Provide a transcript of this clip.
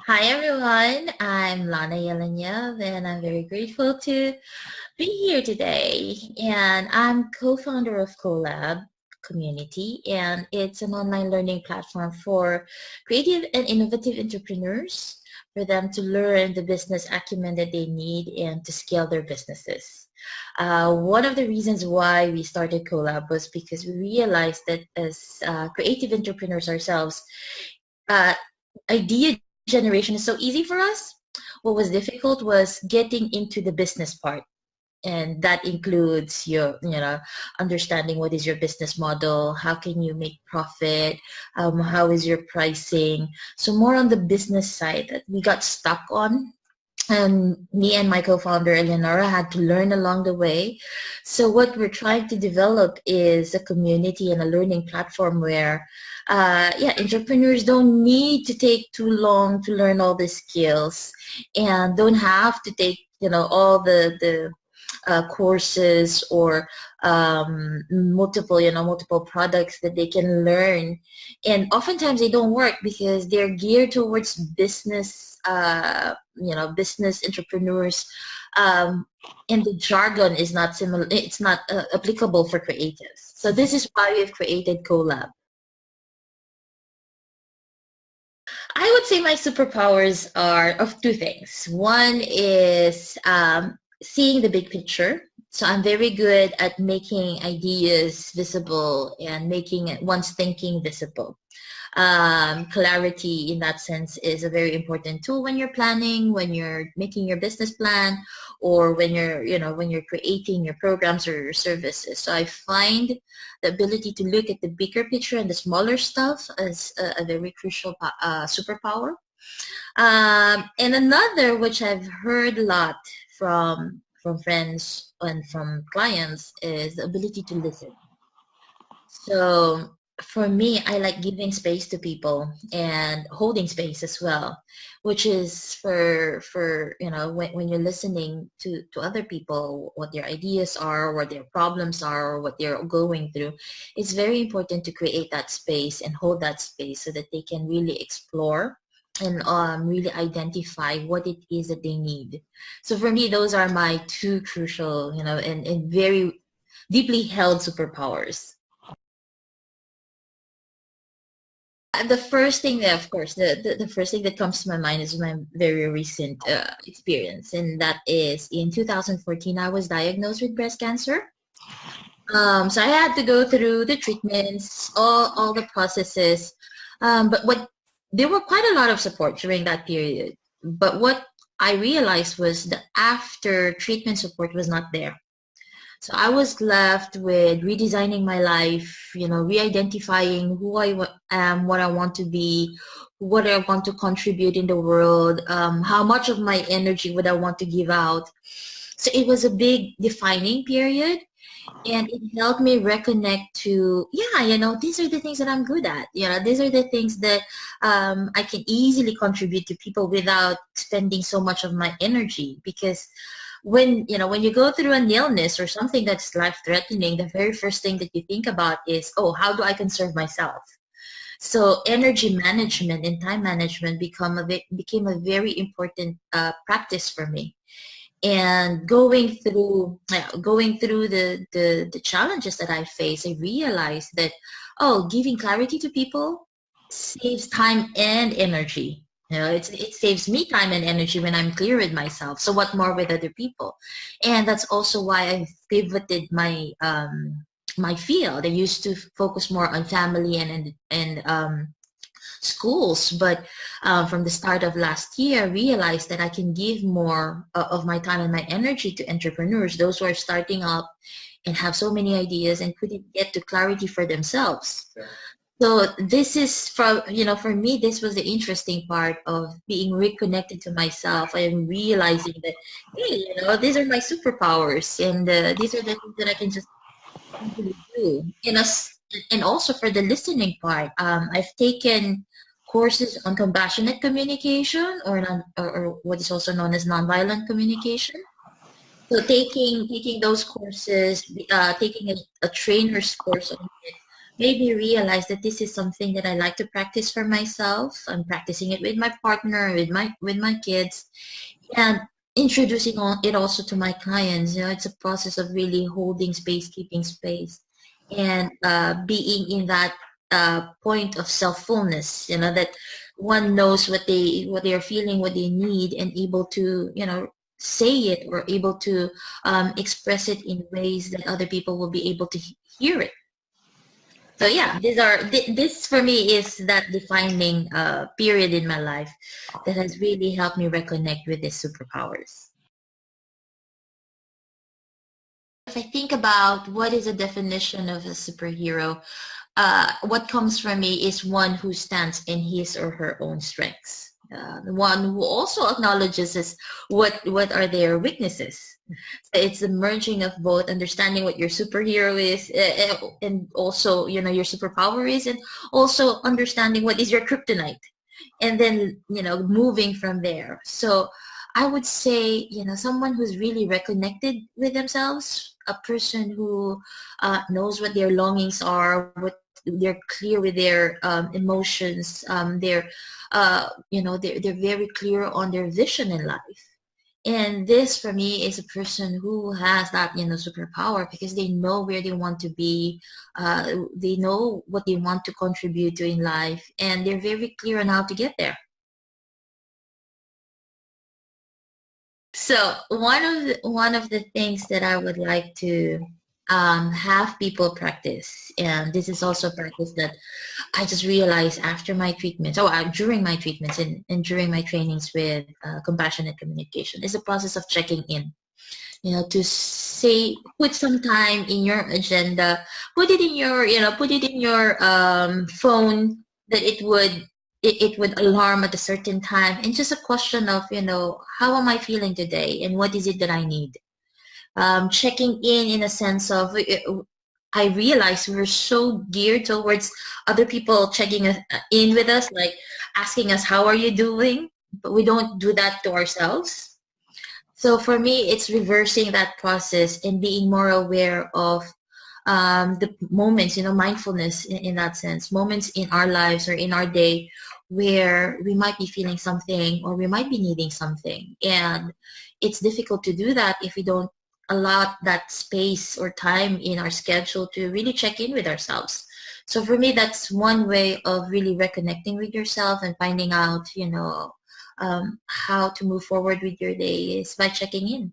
Hi everyone, I'm Lana Jelenjev and I'm very grateful to be here today. And I'm co-founder of Collab Community, and it's an online learning platform for creative and innovative entrepreneurs for them to learn the business acumen that they need and to scale their businesses. One of the reasons why we started Collab was because we realized that as creative entrepreneurs ourselves, uh, idea generation is so easy for us. What was difficult was getting into the business part. And that includes understanding what is your business model, how can you make profit, how is your pricing. So more on the business side that we got stuck on, and me and my co-founder Eleonora had to learn along the way. So what we're trying to develop is a community and a learning platform where entrepreneurs don't need to take too long to learn all the skills and don't have to take all the courses or multiple products that they can learn. And oftentimes they don't work because they're geared towards business entrepreneurs, um, and the jargon is not similar. It's not applicable for creatives. So this is why we've created Collab. I would say my superpowers are of two things. One is seeing the big picture. So I'm very good at making ideas visible and making one's thinking visible. Clarity in that sense is a very important tool when you're planning, when you're making your business plan, or when you're creating your programs or your services. So I find the ability to look at the bigger picture and the smaller stuff as a very crucial superpower. And another, which I've heard a lot from friends and from clients, is the ability to listen. So for me, I like giving space to people and holding space as well, which is for when you're listening to other people, what their ideas are, what their problems are, or what they're going through. It's very important to create that space and hold that space so that they can really explore and really identify what it is that they need. So for me, those are my two crucial, and very deeply held superpowers. The first thing that, of course, the first thing that comes to my mind is my very recent experience, and that is in 2014, I was diagnosed with breast cancer. So I had to go through the treatments, all the processes, but what there were quite a lot of support during that period. But what I realized was that after treatment support was not there. So I was left with redesigning my life, re-identifying who am, what I want to be, what I want to contribute in the world, how much of my energy would I want to give out. So it was a big defining period, and it helped me reconnect to, these are the things that I'm good at. These are the things that I can easily contribute to people without spending so much of my energy. Because when you go through an illness or something that's life threatening, the very first thing that you think about is, oh, how do I conserve myself? So energy management and time management became a very important practice for me. And going through the challenges that I face, I realized that, oh, giving clarity to people saves time and energy. It saves me time and energy when I'm clear with myself. So what more with other people? And that's also why I pivoted my field. I used to focus more on family and schools, but from the start of last year, I realized that I can give more of my time and my energy to entrepreneurs, those who are starting up and have so many ideas and couldn't get to clarity for themselves. So this is for me, this was the interesting part of being reconnected to myself. I am realizing that, hey, these are my superpowers, and these are the things that I can just easily do. And also for the listening part, I've taken courses on compassionate communication, or what is also known as nonviolent communication. So taking those courses, taking a trainer's course on it, made me realize that this is something that I like to practice for myself. I'm practicing it with my partner, with my kids, and introducing it also to my clients. It's a process of really holding space, keeping space, and being in that point of self-fullness. That one knows what they are feeling, what they need, and able to say it, or able to express it in ways that other people will be able to hear it. So yeah, this for me is that defining period in my life that has really helped me reconnect with these superpowers. If I think about what is a definition of a superhero, what comes from me is one who stands in his or her own strengths. One who also acknowledges what are their weaknesses. So it's the merging of both understanding what your superhero is, and also your superpower is, and also understanding what is your kryptonite, and then moving from there. So I would say someone who's really reconnected with themselves, a person who knows what their longings are, what they're clear with their emotions, they're very clear on their vision in life. And this for me is a person who has that superpower, because they know where they want to be, they know what they want to contribute to in life, and they're very clear on how to get there. So one of the things that I would like to have people practice, and this is also a practice that I just realized after my treatments, during my treatments, and during my trainings with compassionate communication, is the process of checking in. To say, put some time in your agenda, put it in your phone, that it would alarm at a certain time, and just a question of how am I feeling today, and what is it that I need. Checking in a sense of, I realize we're so geared towards other people checking in with us, like asking us how are you doing, but we don't do that to ourselves. So for me, it's reversing that process and being more aware of the moments, mindfulness in that sense, moments in our lives or in our day where we might be feeling something, or we might be needing something. And it's difficult to do that if we don't allow that space or time in our schedule to really check in with ourselves. So for me, that's one way of really reconnecting with yourself and finding out, how to move forward with your day, is by checking in.